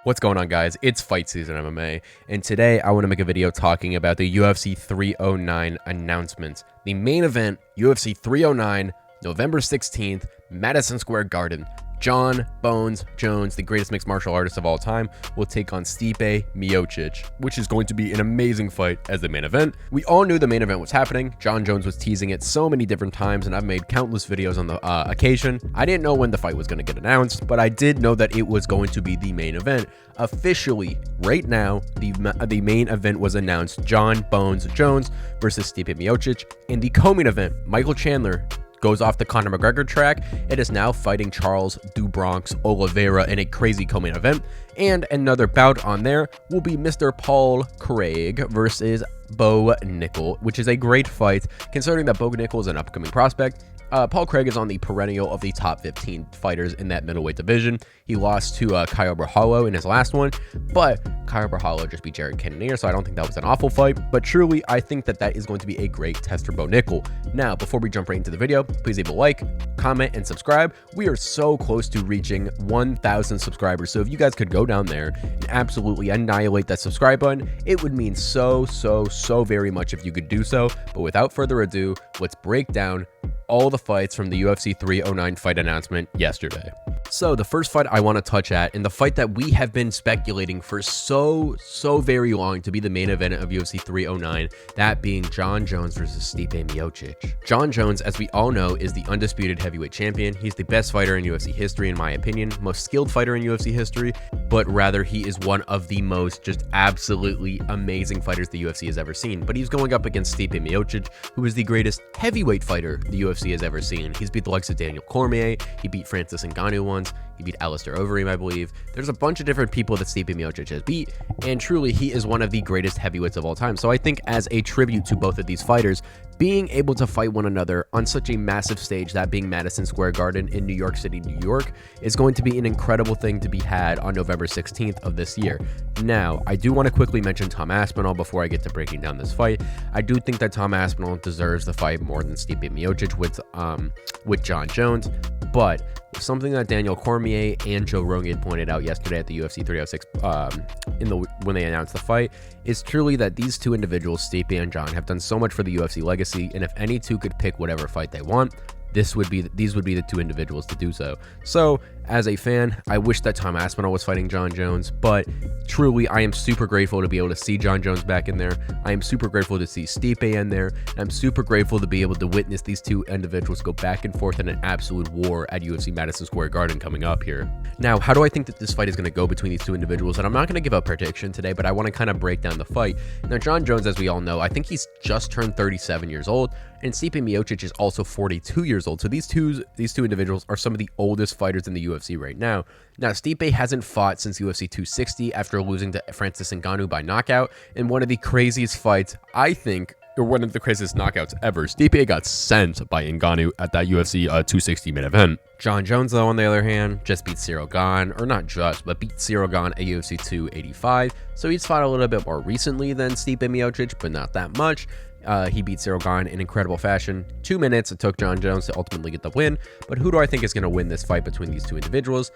What's going on, guys? It's Fight Season MMA, and today I want to make a video talking about the UFC 309 announcements. The main event, UFC 309, November 16th, Madison Square Garden. Jon Bones Jones, the greatest mixed martial artist of all time, will take on Stipe Miocic, which is going to be an amazing fight as the main event. We all knew the main event was happening. Jon Jones was teasing it so many different times, and I've made countless videos on the occasion. I didn't know when the fight was going to get announced, but I did know that it was going to be the main event. Officially, right now, the main event was announced: Jon Bones Jones versus Stipe Miocic. In the co-main event, Michael Chandler goes off the Conor McGregor track. It is now fighting Charles "Do Bronx" Oliveira in a crazy co-main event. And another bout on there will be Mr. Paul Craig versus Bo Nickal, which is a great fight considering that Bo Nickal is an upcoming prospect. Paul Craig is on the perennial of the top 15 fighters in that middleweight division. He lost to Kyle Berhalo in his last one, but Kyle Berhalo just beat Jared Cannonier, so I don't think that was an awful fight. But truly, I think that that is going to be a great test for Bo Nickal. Now, before we jump right into the video, please leave a like, comment, and subscribe. We are so close to reaching 1,000 subscribers, so if you guys could go down there and absolutely annihilate that subscribe button, it would mean so very much if you could do so. But without further ado, let's break down all the fights from the UFC 309 fight announcement yesterday. So the first fight I want to touch at, and the fight that we have been speculating for so very long to be the main event of UFC 309, that being Jon Jones versus Stipe Miocic. Jon Jones, as we all know, is the undisputed heavyweight champion. He's the best fighter in UFC history, in my opinion, most skilled fighter in UFC history, but rather he is one of the most just absolutely amazing fighters the UFC has ever seen. But he's going up against Stipe Miocic, who is the greatest heavyweight fighter the UFC has ever seen. He's beat the likes of Daniel Cormier, he beat Francis Ngannou once, he beat Alistair Overeem, I believe. There's a bunch of different people that Stipe Miocic has beat, and truly he is one of the greatest heavyweights of all time. So I think as a tribute to both of these fighters, being able to fight one another on such a massive stage, that being Madison Square Garden in New York City, New York, is going to be an incredible thing to be had on November 16th of this year. Now, I do want to quickly mention Tom Aspinall before I get to breaking down this fight. I do think that Tom Aspinall deserves the fight more than Stipe Miocic with Jon Jones, but something that Daniel Cormier and Joe Rogan pointed out yesterday at the UFC 306 when they announced the fight is truly that these two individuals, Stipe and Jon, have done so much for the UFC legacy, and if any two could pick whatever fight they want, these would be the two individuals to do so. So, as a fan, I wish that Tom Aspinall was fighting Jon Jones, but truly, I am super grateful to be able to see Jon Jones back in there. I am super grateful to see Stipe in there, and I'm super grateful to be able to witness these two individuals go back and forth in an absolute war at UFC Madison Square Garden coming up here. Now, how do I think that this fight is going to go between these two individuals? And I'm not going to give a prediction today, but I want to kind of break down the fight. Now, Jon Jones, as we all know, I think he's just turned 37 years old, and Stipe Miocic is also 42 years old. So these two individuals are some of the oldest fighters in the UFC right now. Now, Stipe hasn't fought since UFC 260 after losing to Francis Ngannou by knockout in one of the craziest fights, I think, or one of the craziest knockouts ever. Stipe got sent by Ngannou at that UFC 260 main event. Jon Jones, though, on the other hand, just beat Cyril Gane, or not just, but beat Cyril Gane at UFC 285. So he's fought a little bit more recently than Stipe Miocic, but not that much. He beat Cyril Gane in incredible fashion. 2 minutes it took Jon Jones to ultimately get the win. But who do I think is going to win this fight between these two individuals?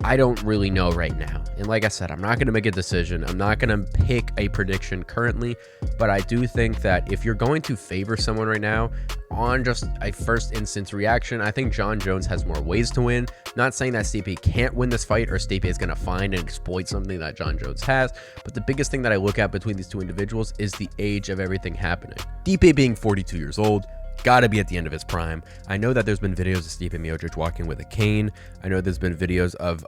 I don't really know right now. And like I said, I'm not going to make a decision. I'm not going to pick a prediction currently. But I do think that if you're going to favor someone right now on just a first instance reaction, I think Jon Jones has more ways to win. Not saying that Stipe can't win this fight or Stipe is going to find and exploit something that Jon Jones has. But the biggest thing that I look at between these two individuals is the age of everything happening. Stipe being 42 years old, gotta be at the end of his prime. I know that there's been videos of Stipe Miocic walking with a cane. I know there's been videos of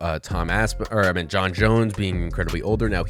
Jon Jones being incredibly older. Now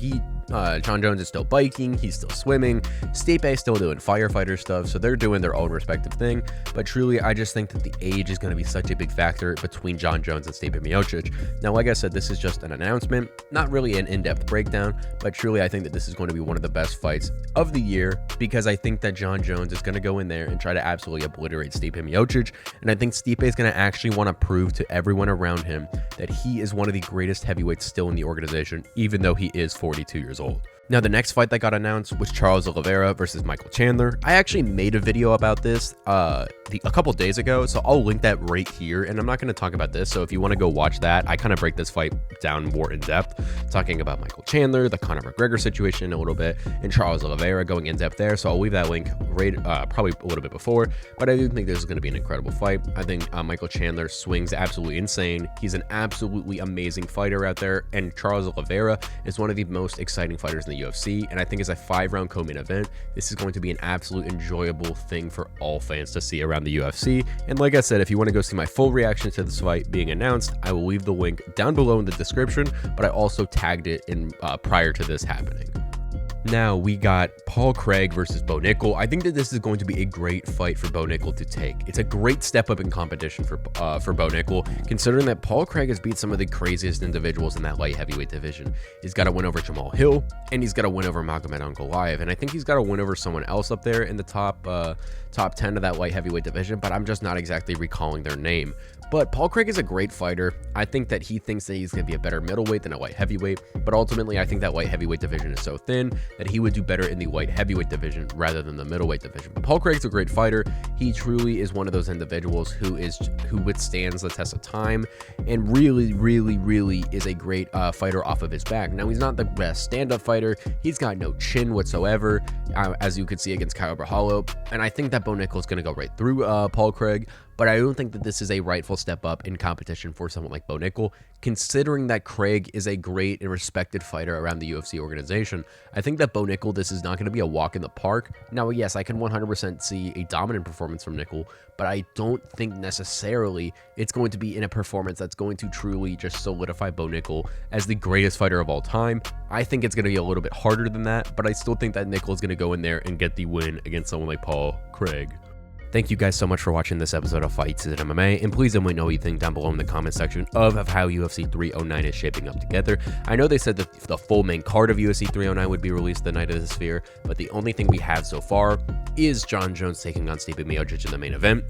Jon Jones is still biking, he's still swimming, Stipe still doing firefighter stuff, so they're doing their own respective thing. But truly, I just think that the age is going to be such a big factor between Jon Jones and Stipe Miocic. Now, like I said, this is just an announcement, not really an in-depth breakdown, but truly, I think that this is going to be one of the best fights of the year, because I think that Jon Jones is going to go in there and try to absolutely obliterate Stipe Miocic, and I think Stipe is going to actually want to prove to everyone around him that he is one of the greatest heavyweights still in the organization, even though he is 42 years old. Now, the next fight that got announced was Charles Oliveira versus Michael Chandler. I actually made a video about this a couple days ago, so I'll link that right here, and I'm not going to talk about this, so if you want to go watch that, I kind of break this fight down more in depth, talking about Michael Chandler, the Conor McGregor situation a little bit, and Charles Oliveira going in depth there, so I'll leave that link right, probably a little bit before, but I do think this is going to be an incredible fight. I think Michael Chandler swings absolutely insane. He's an absolutely amazing fighter out there, and Charles Oliveira is one of the most exciting fighters in the UFC, and I think as a 5-round co-main event, this is going to be an absolute enjoyable thing for all fans to see around the UFC. And like I said, if you want to go see my full reaction to this fight being announced, I will leave the link down below in the description, but I also tagged it in prior to this happening. Now we got Paul Craig versus Bo Nickal. I think that this is going to be a great fight for Bo Nickal to take. It's a great step up in competition for Bo Nickal, considering that Paul Craig has beat some of the craziest individuals in that light heavyweight division. He's got a win over Jamal Hill, and he's got a win over Magomed Ankalaev, and I think he's got a win over someone else up there in the top 10 of that light heavyweight division, but I'm just not exactly recalling their name. But Paul Craig is a great fighter. I think that he thinks that he's going to be a better middleweight than a light heavyweight, but ultimately I think that light heavyweight division is so thin that he would do better in the light heavyweight division rather than the middleweight division. But Paul Craig's a great fighter. He truly is one of those individuals who withstands the test of time and really is a great fighter off of his back. Now, he's not the best stand-up fighter. He's got no chin whatsoever, as you could see against Kyle Brahalo, and I think that Bo Nickal is going to go right through Paul Craig. But I don't think that this is a rightful step up in competition for someone like Bo Nickal, considering that Craig is a great and respected fighter around the UFC organization. I think that Bo Nickal, this is not going to be a walk in the park. Now, yes, I can 100% see a dominant performance from Nickal, but I don't think necessarily it's going to be in a performance that's going to truly just solidify Bo Nickal as the greatest fighter of all time. I think it's going to be a little bit harder than that, but I still think that Nickal is going to go in there and get the win against someone like Paul Craig. Thank you guys so much for watching this episode of Fights at MMA, and please let me know what you think down below in the comment section of how UFC 309 is shaping up together. I know they said that the full main card of UFC 309 would be released the night of the Sphere, but the only thing we have so far is Jon Jones taking on Stipe Miocic in the main event.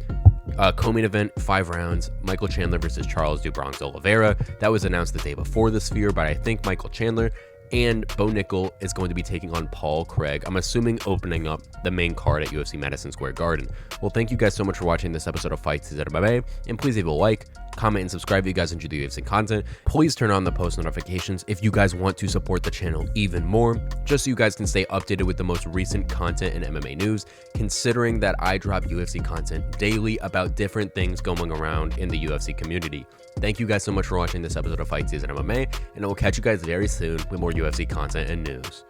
Co-main event, 5 rounds, Michael Chandler versus Charles "Do Bronx" Oliveira. That was announced the day before the Sphere, but I think Michael Chandler and Bo Nickal is going to be taking on Paul Craig. I'm assuming opening up the main card at UFC Madison Square Garden. Well, thank you guys so much for watching this episode of Fights at MMA, and please leave a like, comment, and subscribe if you guys enjoy the UFC content. Please turn on the post notifications if you guys want to support the channel even more, just so you guys can stay updated with the most recent content in MMA news, considering that I drop UFC content daily about different things going around in the UFC community. Thank you guys so much for watching this episode of Fight Season MMA, and I will catch you guys very soon with more UFC content and news.